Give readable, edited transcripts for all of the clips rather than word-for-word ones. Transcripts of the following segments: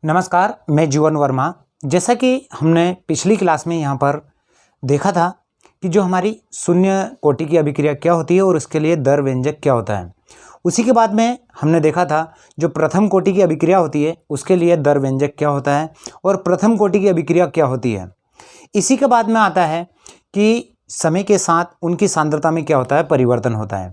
नमस्कार, मैं जीवन वर्मा। जैसा कि हमने पिछली क्लास में यहाँ पर देखा था कि जो हमारी शून्य कोटि की अभिक्रिया क्या होती है और उसके लिए दर व्यंजक क्या होता है। उसी के बाद में हमने देखा था जो प्रथम कोटि की अभिक्रिया होती है उसके लिए दर व्यंजक क्या होता है और प्रथम कोटि की अभिक्रिया क्या होती है। इसी के बाद में आता है कि समय के साथ उनकी सांद्रता में क्या होता है, परिवर्तन होता है।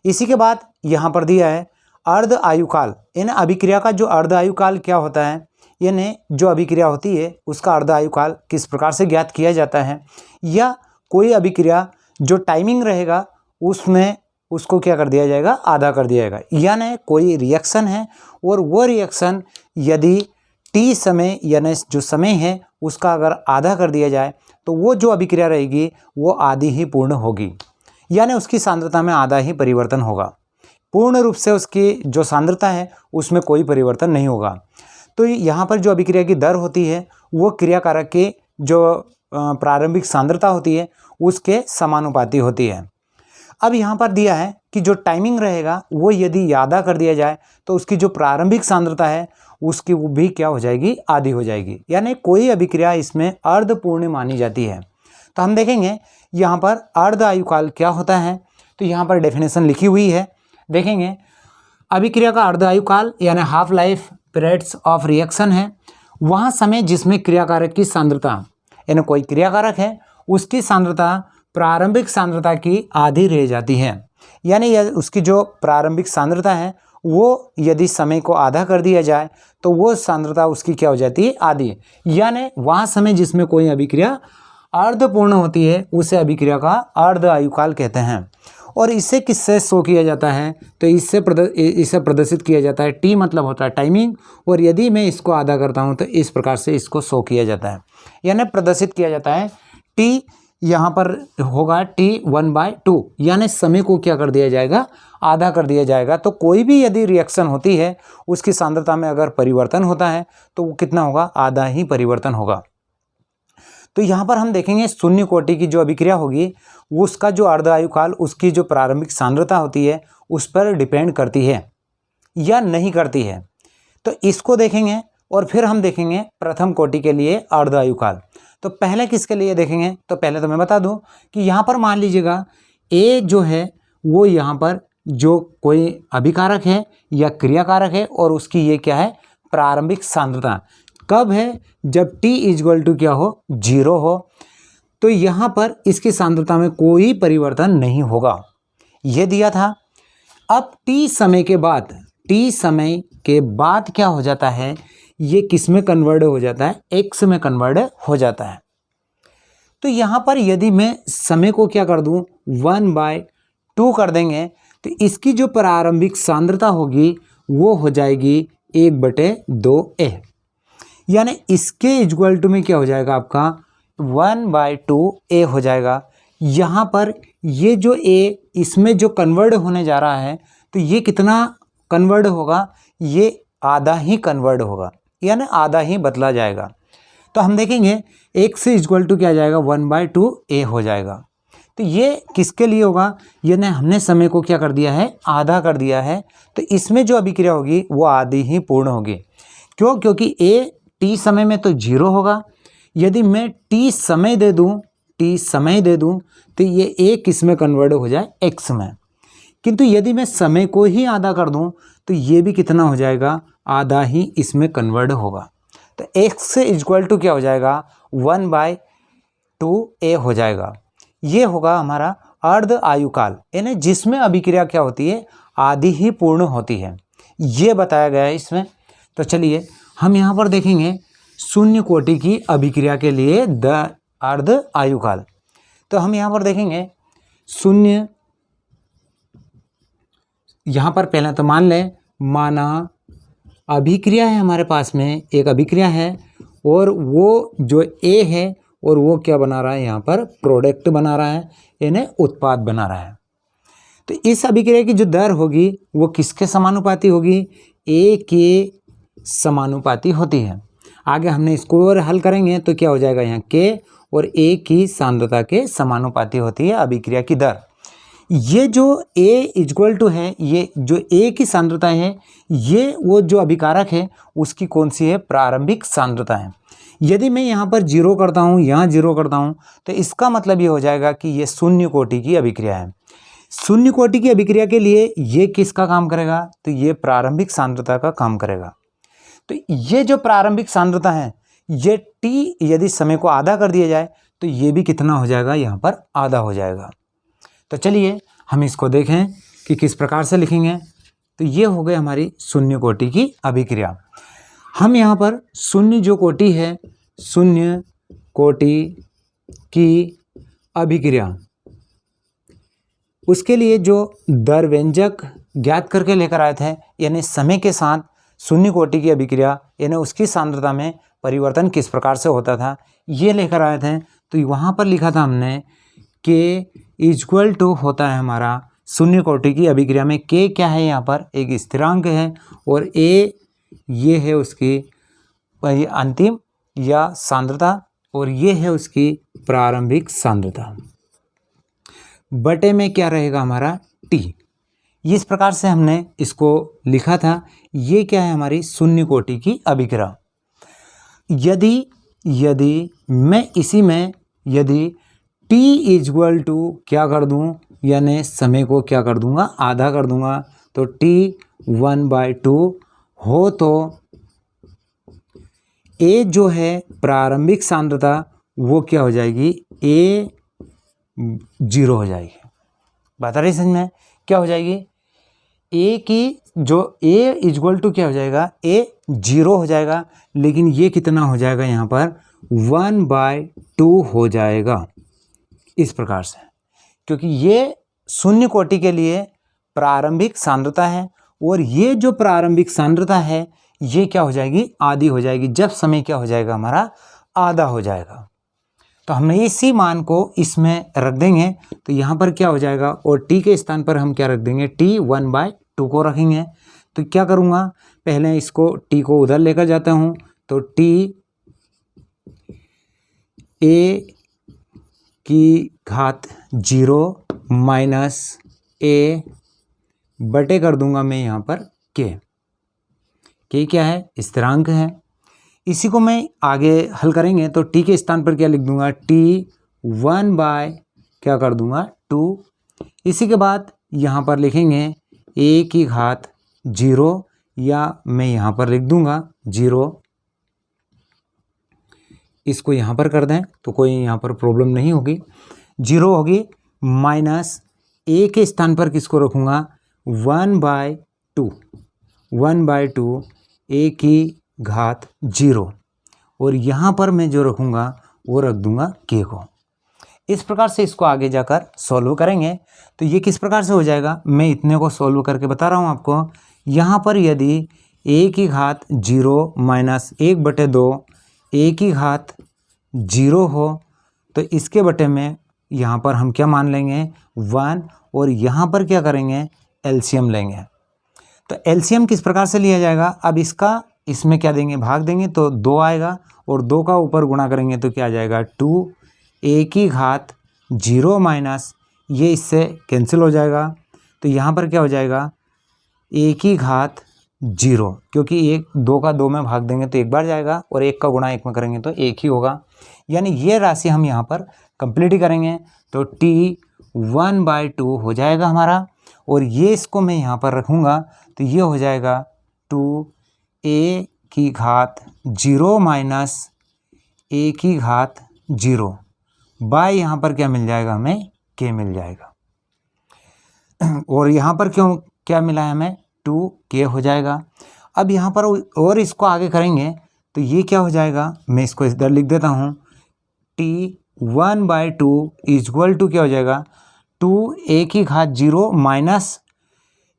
इसी के बाद यहाँ पर दिया है अर्ध आयुकाल। इन अभिक्रिया का जो अर्ध आयुकाल क्या होता है, यानी जो अभिक्रिया होती है उसका अर्ध आयुकाल किस प्रकार से ज्ञात किया जाता है, या कोई अभिक्रिया जो टाइमिंग रहेगा उसमें उसको क्या कर दिया जाएगा, आधा कर दिया जाएगा। यानी कोई रिएक्शन है और वो रिएक्शन यदि टी समय यानी जो समय है उसका अगर आधा कर दिया जाए तो वो जो अभिक्रिया रहेगी वो आधी ही पूर्ण होगी, यानी उसकी सांद्रता में आधा ही परिवर्तन होगा। पूर्ण रूप से उसकी जो सांद्रता है उसमें कोई परिवर्तन नहीं होगा। तो यहाँ पर जो अभिक्रिया की दर होती है वो क्रियाकारक की जो प्रारंभिक सांद्रता होती है उसके समानुपाती होती है। अब यहाँ पर दिया है कि जो टाइमिंग रहेगा वो यदि आधा कर दिया जाए तो उसकी जो प्रारंभिक सांद्रता है उसकी वो भी क्या हो जाएगी, आधी हो जाएगी। यानी कोई अभिक्रिया इसमें अर्धपूर्ण मानी जाती है। तो हम देखेंगे यहाँ पर अर्ध आयुकाल क्या होता है। तो यहाँ पर डेफिनेशन लिखी हुई है, देखेंगे। अभिक्रिया का अर्ध आयुकाल यानी half life periods of reaction है वहाँ समय जिसमें क्रियाकारक की सांद्रता, यानी कोई क्रियाकारक है उसकी सांद्रता प्रारंभिक सांद्रता की आधी रह जाती है। यानी उसकी जो प्रारंभिक सांद्रता है वो यदि समय को आधा कर दिया जाए तो वो सांद्रता उसकी क्या हो जाती है, आधी। यानी वहाँ समय जिसमें कोई अभिक्रिया अर्धपूर्ण होती है उसे अभिक्रिया का अर्ध आयुकाल कहते हैं। और इससे किससे शो किया जाता है, तो इसे प्रदर्शित किया जाता है। टी मतलब होता है टाइमिंग, और यदि मैं इसको आधा करता हूँ तो इस प्रकार से इसको शो किया जाता है, यानी प्रदर्शित किया जाता है। टी यहाँ पर होगा T1/2, यानी समय को क्या कर दिया जाएगा, आधा कर दिया जाएगा। तो कोई भी यदि रिएक्शन होती है उसकी सांद्रता में अगर परिवर्तन होता है तो वो कितना होगा, आधा ही परिवर्तन होगा। तो यहाँ पर हम देखेंगे शून्य कोटि की जो अभिक्रिया होगी उसका जो अर्ध आयुकाल उसकी जो प्रारंभिक सांद्रता होती है उस पर डिपेंड करती है या नहीं करती है। तो इसको देखेंगे और फिर हम देखेंगे प्रथम कोटि के लिए अर्ध आयुकाल। तो पहले किसके लिए देखेंगे, तो पहले तो मैं बता दूं कि यहाँ पर मान लीजिएगा ए जो है वो यहाँ पर जो कोई अभिकारक है या क्रियाकारक है और उसकी ये क्या है, प्रारंभिक सांद्रता कब है, जब t इक्वल टू क्या हो, 0 हो। तो यहाँ पर इसकी सांद्रता में कोई परिवर्तन नहीं होगा, ये दिया था। अब t समय के बाद क्या हो जाता है, ये किस में कन्वर्ट हो जाता है, x में कन्वर्ट हो जाता है। तो यहाँ पर यदि मैं समय को क्या कर दूँ, 1/2 कर देंगे तो इसकी जो प्रारंभिक सांद्रता होगी वो हो जाएगी 1/2a, यानी इसके इक्वल टू में क्या हो जाएगा आपका 1/2a हो जाएगा। यहाँ पर ये जो a इसमें जो कन्वर्ट होने जा रहा है तो ये कितना कन्वर्ट होगा, ये आधा ही कन्वर्ट होगा, यानी आधा ही बदला जाएगा। तो हम देखेंगे x इक्वल टू क्या जाएगा, 1/2a हो जाएगा। तो ये किसके लिए होगा, यानी हमने समय को क्या कर दिया है, आधा कर दिया है। तो इसमें जो अभिक्रिया होगी वो आधी ही पूर्ण होगी। क्यों, क्योंकि a t समय में तो 0 होगा। यदि मैं t समय दे दूं तो ये a किस में कन्वर्ट हो जाए, x में। किंतु यदि मैं समय को ही आधा कर दूं तो ये भी कितना हो जाएगा, आधा ही इसमें कन्वर्ट होगा। तो x इक्वल टू क्या हो जाएगा, 1/2a हो जाएगा। ये होगा हमारा अर्ध आयुकाल, यानी जिसमें अभिक्रिया क्या होती है, आधी ही पूर्ण होती है, ये बताया गया है इसमें। तो चलिए हम यहाँ पर देखेंगे शून्य कोटि की अभिक्रिया के लिए अर्ध आयुकाल। तो हम यहाँ पर देखेंगे शून्य, यहाँ पर पहले तो माना अभिक्रिया है, हमारे पास में एक अभिक्रिया है और वो जो ए है और वो क्या बना रहा है, यहाँ पर प्रोडक्ट बना रहा है, यानी उत्पाद बना रहा है। तो इस अभिक्रिया की जो दर होगी वो किसके समानुपाती होगी, ए के समानुपाती होती है। आगे हमने इसको और हल करेंगे तो क्या हो जाएगा, यहाँ के और ए की सांद्रता के समानुपाती होती है अभिक्रिया की दर। ये जो A इक्वल टू है, ये जो A की सांद्रता है, ये वो जो अभिकारक है उसकी कौन सी है, प्रारंभिक सांद्रता है। यदि मैं यहाँ पर 0 करता हूँ, यहाँ 0 करता हूँ, तो इसका मतलब ये हो जाएगा कि ये शून्य कोटि की अभिक्रिया है। शून्य कोटि की अभिक्रिया के लिए ये किसका काम करेगा, तो ये प्रारंभिक सांद्रता का काम करेगा। तो ये जो प्रारंभिक सांद्रता है, ये T यदि समय को आधा कर दिया जाए तो ये भी कितना हो जाएगा, यहाँ पर आधा हो जाएगा। तो चलिए हम इसको देखें कि किस प्रकार से लिखेंगे। तो ये हो गई हमारी शून्य कोटि की अभिक्रिया। हम यहाँ पर शून्य जो कोटि है, शून्य कोटि की अभिक्रिया, उसके लिए जो दर व्यंजक ज्ञात करके लेकर आए थे, यानी समय के साथ शून्य कोटि की अभिक्रिया यानी उसकी सांद्रता में परिवर्तन किस प्रकार से होता था, ये लेकर आए थे। तो वहाँ पर लिखा था हमने K इक्वल टू होता है हमारा शून्य कोटि की अभिक्रिया में K क्या है, यहाँ पर एक स्थिरांक है, और A ये है उसकी अंतिम या सांद्रता, और ये है उसकी प्रारंभिक सांद्रता, बटे में क्या रहेगा हमारा T। इस प्रकार से हमने इसको लिखा था। ये क्या है, हमारी शून्य कोटि की अभिक्रिया। यदि मैं इसी में यदि T इक्वल टू क्या कर दूं, यानी समय को क्या कर दूंगा, आधा कर दूंगा, तो T 1/2 हो, तो A जो है प्रारंभिक सांद्रता वो क्या हो जाएगी, A 0 हो जाएगी। बात आ रही समझ में, क्या हो जाएगी, A की जो A इक्वल टू क्या हो जाएगा, A 0 हो जाएगा, लेकिन ये कितना हो जाएगा, यहाँ पर 1/2 हो जाएगा। इस प्रकार से, क्योंकि ये शून्य कोटि के लिए प्रारंभिक सांद्रता है, और ये जो प्रारंभिक सांद्रता है ये क्या हो जाएगी, आधी हो जाएगी, जब समय क्या हो जाएगा, हमारा आधा हो जाएगा। तो हमने इसी मान को इसमें रख देंगे, तो यहाँ पर क्या हो जाएगा, और T के स्थान पर हम क्या रख देंगे, T 1/2 को रखेंगे। तो क्या करूँगा, पहले इसको T को उधर लेकर जाता हूँ, तो T A की घात 0 माइनस A बटे कर दूंगा मैं यहाँ पर K क्या है, स्थिरांक है। इसी को मैं आगे हल करेंगे तो T के स्थान पर क्या लिख दूंगा, T 1/ क्या कर दूंगा 2। इसी के बाद यहाँ पर लिखेंगे A की घात 0, या मैं यहाँ पर लिख दूंगा 0। इसको यहाँ पर कर दें तो कोई यहाँ पर प्रॉब्लम नहीं होगी, 0 होगी, माइनस A के स्थान पर किसको रखूँगा, 1/2 A की घात 0, और यहाँ पर मैं जो रखूँगा वो रख दूँगा K को। इस प्रकार से इसको आगे जाकर सॉल्व करेंगे तो ये किस प्रकार से हो जाएगा, मैं इतने को सॉल्व करके बता रहा हूँ आपको। यहाँ पर यदि A की घात 0 माइनस 1/2 A की घात 0 हो, तो इसके बटे में यहाँ पर हम क्या मान लेंगे 1, और यहाँ पर क्या करेंगे एलसीएम लेंगे। तो एलसीएम किस प्रकार से लिया जाएगा, अब इसका इसमें क्या देंगे, भाग देंगे तो 2 आएगा, और 2 का ऊपर गुणा करेंगे तो क्या आ जाएगा 2 A की घात 0 माइनस ये इससे कैंसिल हो जाएगा, तो यहाँ पर क्या हो जाएगा A की घात 0, क्योंकि 2 का 2 में भाग देंगे तो एक बार जाएगा, और 1 का गुणा 1 में करेंगे तो 1 ही होगा, यानी ये राशि हम यहाँ पर कंप्लीट ही करेंगे तो T 1/2 हो जाएगा हमारा, और ये इसको मैं यहाँ पर रखूँगा तो ये हो जाएगा 2A की घात 0 माइनस A की घात 0 बाय यहाँ पर क्या मिल जाएगा, हमें K मिल जाएगा, और यहाँ पर क्यों क्या मिला है हमें 2K हो जाएगा। अब यहाँ पर और इसको आगे करेंगे तो ये क्या हो जाएगा, मैं इसको इधर लिख देता हूँ, T 1/2 इक्वल टू क्या हो जाएगा 2A की घात 0 माइनस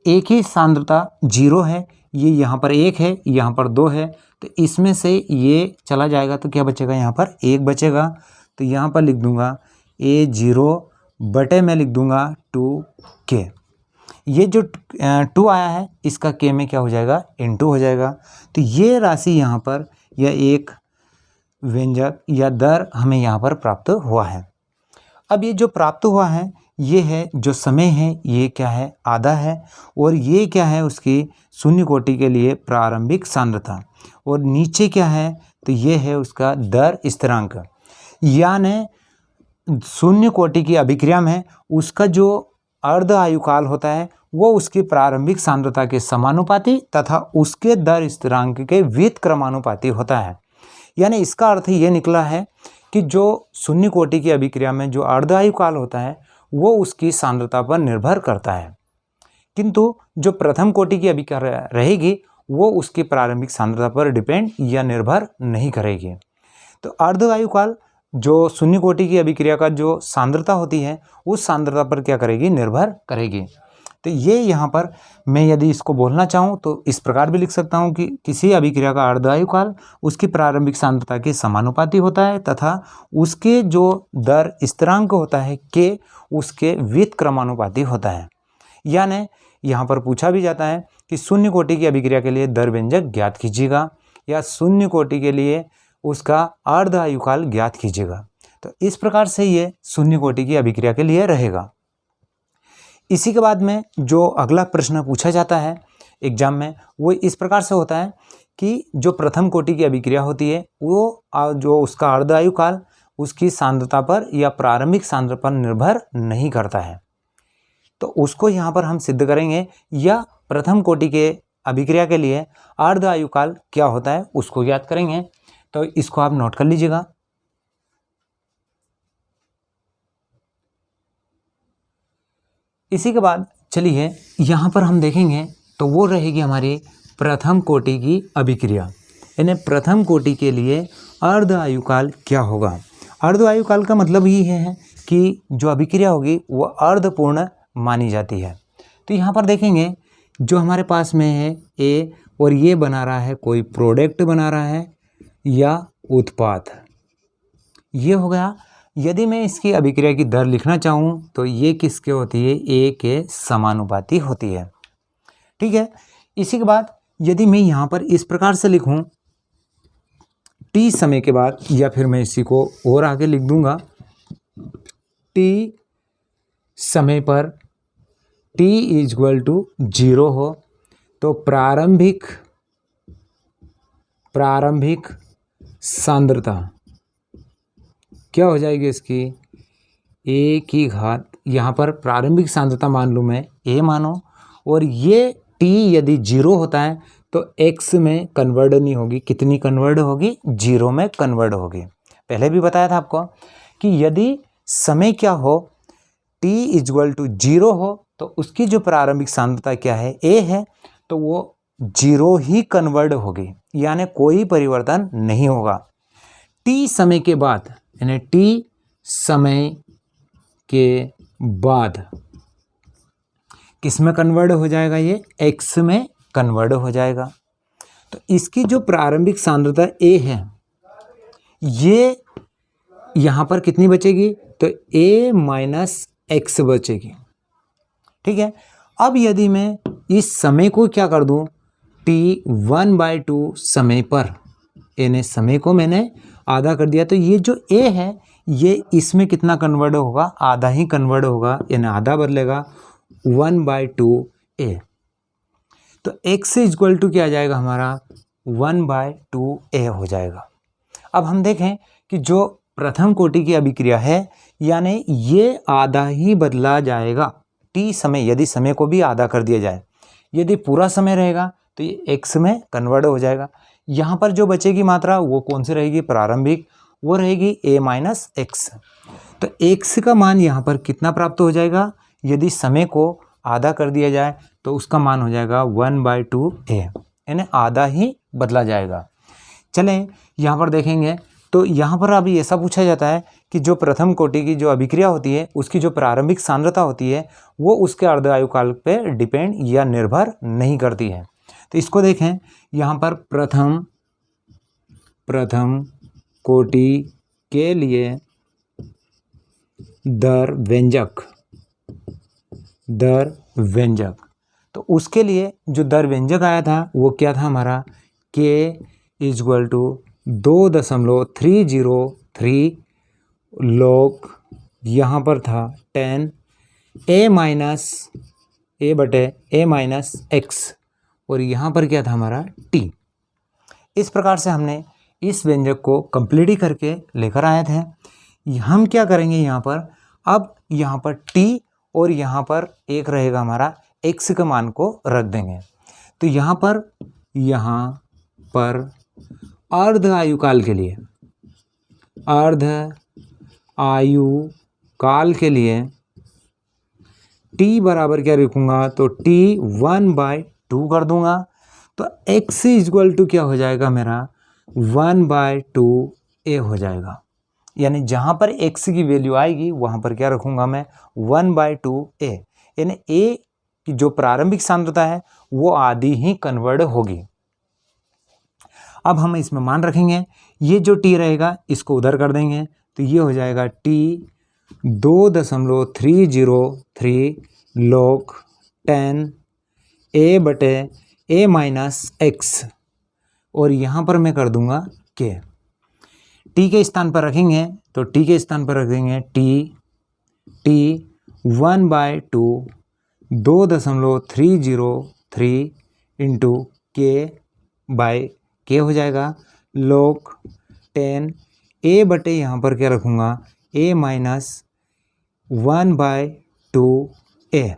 A की सांद्रता 0 है, ये यहाँ पर 1 है, यहाँ पर 2 है, तो इसमें से ये चला जाएगा तो क्या बचेगा, यहाँ पर 1 बचेगा, तो यहाँ पर लिख दूंगा A0 बटे में लिख दूंगा 2K। ये जो 2 आया है इसका K में क्या हो जाएगा इनटू हो जाएगा, तो ये राशि यहाँ पर यह एक व्यंजक या दर हमें यहाँ पर प्राप्त हुआ है। अब ये जो प्राप्त हुआ है ये है जो समय है ये क्या है, आधा है, और ये क्या है उसकी शून्य कोटि के लिए प्रारंभिक सांद्रता, और नीचे क्या है तो ये है उसका दर स्थिरांक। यानी शून्य कोटि की अभिक्रिया में उसका जो अर्ध आयुकाल होता है वो उसकी प्रारंभिक सांद्रता के समानुपाती तथा उसके दर स्थिरांक के व्युत क्रमानुपाती होता है। यानी इसका अर्थ ये निकला है कि जो शून्य कोटि की अभिक्रिया में जो अर्ध आयुकाल होता है वो उसकी सांद्रता पर निर्भर करता है, किंतु जो प्रथम कोटि की अभिक्रिया रहेगी वो उसकी प्रारंभिक सांद्रता पर डिपेंड या निर्भर नहीं करेगी। तो अर्ध आयुकाल जो शून्य कोटि की अभिक्रिया का जो सांद्रता होती है उस सांद्रता पर क्या करेगी, निर्भर करेगी। तो ये यहाँ पर मैं यदि इसको बोलना चाहूँ तो इस प्रकार भी लिख सकता हूँ कि किसी अभिक्रिया का अर्ध आयुकाल उसकी प्रारंभिक सांद्रता के समानुपाती होता है तथा उसके जो दर स्थिरांक होता है के उसके व्युत क्रमानुपाती होता है। यानी यहाँ पर पूछा भी जाता है कि शून्य कोटि की अभिक्रिया के लिए दर व्यंजक ज्ञात कीजिएगा या शून्य कोटि के लिए उसका अर्ध आयुकाल ज्ञात कीजिएगा। तो इस प्रकार से ये शून्य कोटि की अभिक्रिया के लिए रहेगा। इसी के बाद में जो अगला प्रश्न पूछा जाता है एग्जाम में वो इस प्रकार से होता है कि जो प्रथम कोटि की अभिक्रिया होती है वो जो उसका अर्ध आयुकाल उसकी सांद्रता पर या प्रारंभिक सांद्रता पर निर्भर नहीं करता है। तो उसको यहाँ पर हम सिद्ध करेंगे, या प्रथम कोटि के अभिक्रिया के लिए अर्ध आयुकाल क्या होता है उसको ज्ञात करेंगे। तो इसको आप नोट कर लीजिएगा। इसी के बाद चलिए यहाँ पर हम देखेंगे तो वो रहेगी हमारी प्रथम कोटि की अभिक्रिया। यानी प्रथम कोटि के लिए अर्ध आयुकाल क्या होगा। अर्ध आयुकाल का मतलब ये है कि जो अभिक्रिया होगी वो अर्धपूर्ण मानी जाती है। तो यहाँ पर देखेंगे जो हमारे पास में है ए, और ये बना रहा है कोई प्रोडक्ट बना रहा है या उत्पाद, ये हो गया। यदि मैं इसकी अभिक्रिया की दर लिखना चाहूँ तो ये किसके होती है, ए के समानुपाती होती है। ठीक है। इसी के बाद यदि मैं यहाँ पर इस प्रकार से लिखूँ टी समय के बाद, या फिर मैं इसी को और आगे लिख दूंगा, टी समय पर t इक्वल टू 0 हो तो प्रारंभिक सांद्रता क्या हो जाएगी इसकी, a की घात, यहाँ पर प्रारंभिक सांद्रता मान लूँ मैं a मानो, और ये t यदि 0 होता है तो x में कन्वर्ट नहीं होगी। कितनी कन्वर्ट होगी, 0 में कन्वर्ट होगी। पहले भी बताया था आपको कि यदि समय क्या हो t इक्वल टू 0 हो तो उसकी जो प्रारंभिक सांद्रता क्या है, a है, तो वो 0 ही कन्वर्ट होगी, यानी कोई परिवर्तन नहीं होगा। t समय के बाद, यानी t समय के बाद किस में कन्वर्ट हो जाएगा, ये x में कन्वर्ट हो जाएगा। तो इसकी जो प्रारंभिक सांद्रता a है ये यहाँ पर कितनी बचेगी, तो a माइनस x बचेगी। ठीक है। अब यदि मैं इस समय को क्या कर दूं, t 1/2 समय पर, यानी समय को मैंने आधा कर दिया, तो ये जो a है ये इसमें कितना कन्वर्ट होगा, आधा ही कन्वर्ट होगा, यानी आधा बदलेगा 1/2 a। तो x इक्वल टू क्या आ जाएगा हमारा, 1/2 a हो जाएगा। अब हम देखें कि जो प्रथम कोटि की अभिक्रिया है यानी ये आधा ही बदला जाएगा t समय, यदि समय को भी आधा कर दिया जाए, यदि पूरा समय रहेगा तो ये x में कन्वर्ट हो जाएगा। यहाँ पर जो बचेगी मात्रा वो कौन सी रहेगी, प्रारंभिक, वो रहेगी a माइनस एक्स। तो x का मान यहाँ पर कितना प्राप्त हो जाएगा, यदि समय को आधा कर दिया जाए तो उसका मान हो जाएगा 1/2 a, यानी आधा ही बदला जाएगा। चलें यहाँ पर देखेंगे तो यहाँ पर अभी ऐसा पूछा जाता है कि जो प्रथम कोटि की जो अभिक्रिया होती है उसकी जो प्रारंभिक सांद्रता होती है वो उसके अर्ध आयुकाल पे डिपेंड या निर्भर नहीं करती है। तो इसको देखें यहाँ पर प्रथम कोटि के लिए दर व्यंजक, तो उसके लिए जो दर व्यंजक आया था वो क्या था हमारा, k इक्वल टू 2.303 लॉग, यहाँ पर था 10 ए माइनस ए बटे ए माइनस एक्स, और यहाँ पर क्या था हमारा टी। इस प्रकार से हमने इस व्यंजक को कंप्लीट ही करके लेकर आए थे। हम क्या करेंगे यहाँ पर, अब यहाँ पर टी और यहाँ पर एक रहेगा हमारा एक्स के मान को रख देंगे। तो यहाँ पर अर्ध आयुकाल के लिए, अर्ध आयुकाल के लिए टी बराबर क्या रखूँगा, तो टी 1/2 कर दूंगा। तो x इक्वल टू क्या हो जाएगा मेरा 1/2a हो जाएगा। यानी जहाँ पर x की वैल्यू आएगी वहाँ पर क्या रखूँगा मैं 1/2a, यानी a की जो प्रारंभिक सांद्रता है वो आधी ही कन्वर्ट होगी। अब हम इसमें मान रखेंगे, ये जो t रहेगा इसको उधर कर देंगे, तो ये हो जाएगा t 2.303 log 10 a बटे a माइनस एक्स, और यहाँ पर मैं कर दूंगा k। t के स्थान पर रखेंगे तो t के स्थान पर रखेंगे t 1/2 2.303 into k by k हो जाएगा log 10 a बटे यहाँ पर क्या रखूँगा a माइनस 1/2a।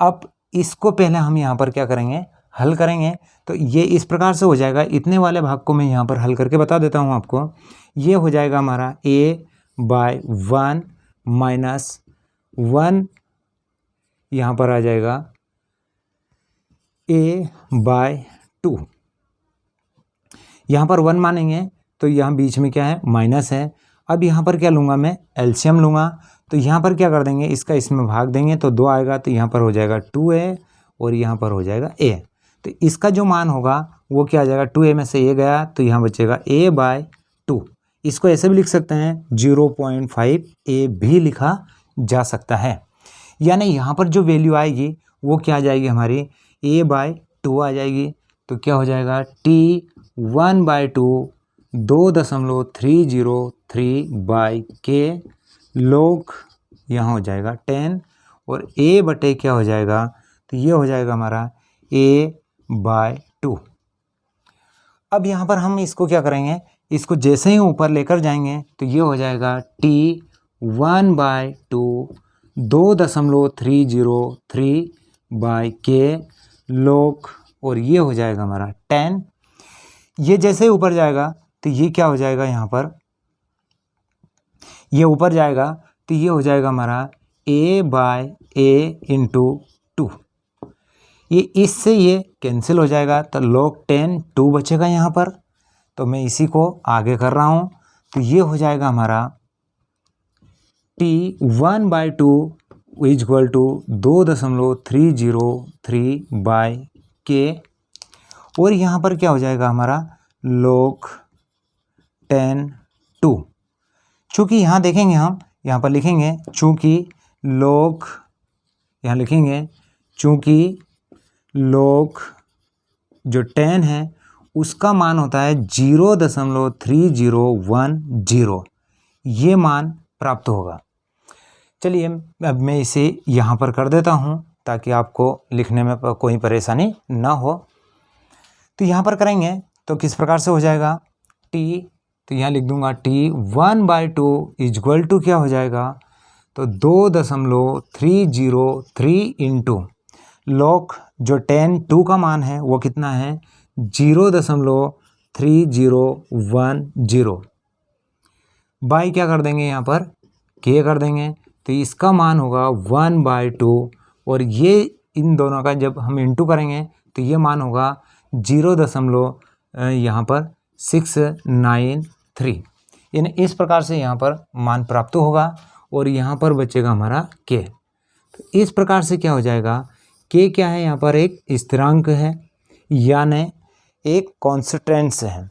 अब इसको पहले हम यहाँ पर क्या करेंगे, हल करेंगे। तो ये इस प्रकार से हो जाएगा। इतने वाले भाग को मैं यहाँ पर हल करके बता देता हूँ आपको। ये हो जाएगा हमारा a/1 माइनस 1, यहाँ पर आ जाएगा a/2। यहाँ पर 1 मानेंगे तो यहाँ बीच में क्या है माइनस है। अब यहाँ पर क्या लूँगा मैं, एलसीएम लूँगा। तो यहाँ पर क्या कर देंगे, इसका इसमें भाग देंगे तो 2 आएगा, तो यहाँ पर हो जाएगा 2a और यहाँ पर हो जाएगा a। तो इसका जो मान होगा वो क्या आ जाएगा, 2a में से a गया तो यहाँ बचेगा a/2। इसको ऐसे भी लिख सकते हैं 0.5a भी लिखा जा सकता है। यानी यहाँ पर जो वैल्यू आएगी वो क्या आ जाएगी हमारी a/2 आ जाएगी। तो क्या हो जाएगा t 1/2 2.303 log यहाँ हो जाएगा 10 और a बटे क्या हो जाएगा, तो ये हो जाएगा हमारा a/2। अब यहाँ पर हम इसको क्या करेंगे, इसको जैसे ही ऊपर लेकर जाएंगे तो ये हो जाएगा t 1/2 2.303 log, और ये हो जाएगा हमारा 10। ये जैसे ही ऊपर जाएगा तो ये क्या हो जाएगा, यहाँ पर ये ऊपर जाएगा तो ये हो जाएगा हमारा a/a इंटू 2। ये इससे ये कैंसिल हो जाएगा तो log 10 2 बचेगा यहाँ पर। तो मैं इसी को आगे कर रहा हूँ। तो ये हो जाएगा हमारा t 1/2 इक्वल टू 2.303 और यहाँ पर क्या हो जाएगा हमारा log 10 2। चूँकि यहाँ देखेंगे हम, यहाँ पर लिखेंगे चूँकि log, यहाँ लिखेंगे चूँकि log जो 10 है उसका मान होता है 0.3010, ये मान प्राप्त होगा। चलिए अब मैं इसे यहाँ पर कर देता हूँ ताकि आपको लिखने में कोई परेशानी ना हो। तो यहाँ पर करेंगे तो किस प्रकार से हो जाएगा t, तो यहाँ लिख दूंगा t 1/2 इक्वल टू क्या हो जाएगा, तो 2.303 इंटू log जो 10 2 का मान है वो कितना है 0.3010 बाई क्या कर देंगे यहाँ पर k कर देंगे, तो इसका मान होगा 1/2 और ये इन दोनों का जब हम इंटू करेंगे तो ये मान होगा 0. यहाँ पर 693, यानी इस प्रकार से यहाँ पर मान प्राप्त होगा और यहाँ पर बचेगा हमारा k। तो इस प्रकार से क्या हो जाएगा, k क्या है यहाँ पर एक स्थिरांक है यानी एक कॉन्स्टेंट्स है।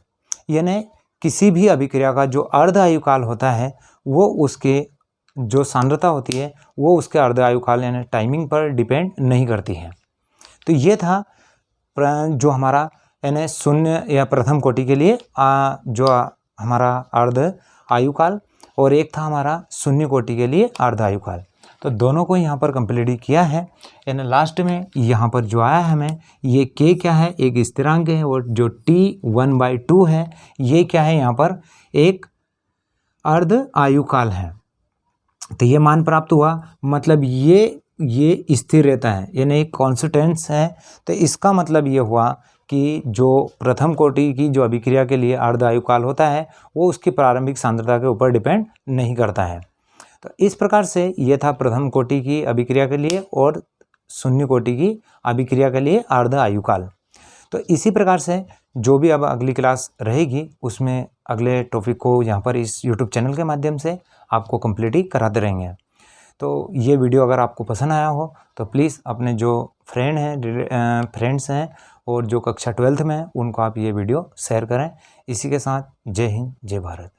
यानी किसी भी अभिक्रिया का जो अर्ध आयुकाल होता है वो उसके जो सांद्रता होती है वो उसके अर्ध आयुकाल यानी टाइमिंग पर डिपेंड नहीं करती है। तो ये था जो हमारा यानी शून्य या प्रथम कोटि के लिए जो हमारा अर्ध आयुकाल, और एक था हमारा शून्य कोटि के लिए अर्ध आयुकाल। तो दोनों को यहाँ पर कंप्लीट किया है। यानी लास्ट में यहाँ पर जो आया है हमें, ये k क्या है, एक स्थिरांक है, और जो t 1/2 है ये क्या है, यहाँ पर एक अर्ध आयुकाल है। तो ये मान प्राप्त हुआ, मतलब ये स्थिर रहता है, यानी एक कॉन्स्टेंट्स है। तो इसका मतलब ये हुआ कि जो प्रथम कोटि की जो अभिक्रिया के लिए अर्ध आयुकाल होता है वो उसकी प्रारंभिक सांद्रता के ऊपर डिपेंड नहीं करता है। तो इस प्रकार से ये था प्रथम कोटि की अभिक्रिया के लिए और शून्य कोटि की अभिक्रिया के लिए अर्ध आयुकाल। तो इसी प्रकार से जो भी अब अगली क्लास रहेगी उसमें अगले टॉपिक को यहाँ पर इस यूट्यूब चैनल के माध्यम से आपको कंप्लीट ही कराते रहेंगे। तो ये वीडियो अगर आपको पसंद आया हो तो प्लीज़ अपने जो फ्रेंड्स हैं और जो कक्षा 12th में हैं उनको आप ये वीडियो शेयर करें। इसी के साथ जय हिंद, जय भारत।